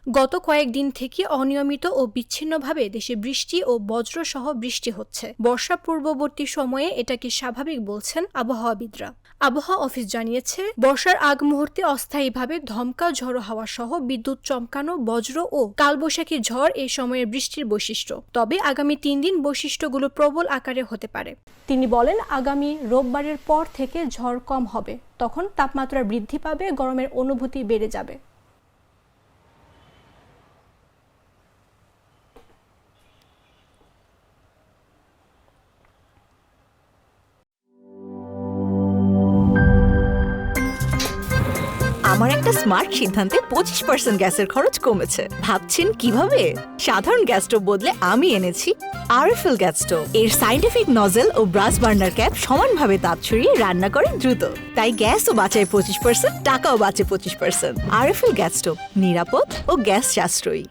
গত কয়েকদিন থেকে অনিয়মিত ও বিচ্ছিন্নভাবে দেশে বৃষ্টি ও বজ্রসহ বৃষ্টি হচ্ছে। বর্ষা পূর্ববর্তী সময়ে এটাকে স্বাভাবিক বলছেন আবহাওয়াবিদরা। আবহাওয়া অফিস জানিয়েছে, বর্ষার আগ মুহূর্তে অস্থায়ীভাবে ধমকা ঝড়ো হাওয়া সহ বিদ্যুৎ চমকানো, বজ্র ও কালবৈশাখী ঝড় এই সময়ের বৃষ্টির বৈশিষ্ট্য। তবে আগামী 3 দিন বৈশিষ্ট্যগুলো প্রবল আকারে হতে পারে। তিনি বলেন, আগামী রোববারের পর থেকে ঝড় কম হবে, তখন তাপমাত্রা বৃদ্ধি পাবে, গরমের অনুভূতি বেড়ে যাবে। আমার একটা স্মার্ট সিদ্ধান্তে 25% গ্যাসের খরচ কমেছে। ভাবছেন কিভাবে? সাধারণ গ্যাস স্টোভ বদলে আমি এনেছি আরএফএল গ্যাস স্টোভ। এর সাইন্টিফিক নজল ও ব্রাস বার্নার ক্যাপ সমানভাবে তাপ ছড়িয়ে রান্না করে দ্রুত। তাই গ্যাসও বাঁচায় 25%, টাকাও বাঁচে 25%। আরএফএল গ্যাস স্টোভ, নিরাপদ ও গ্যাস সাশ্রয়ী।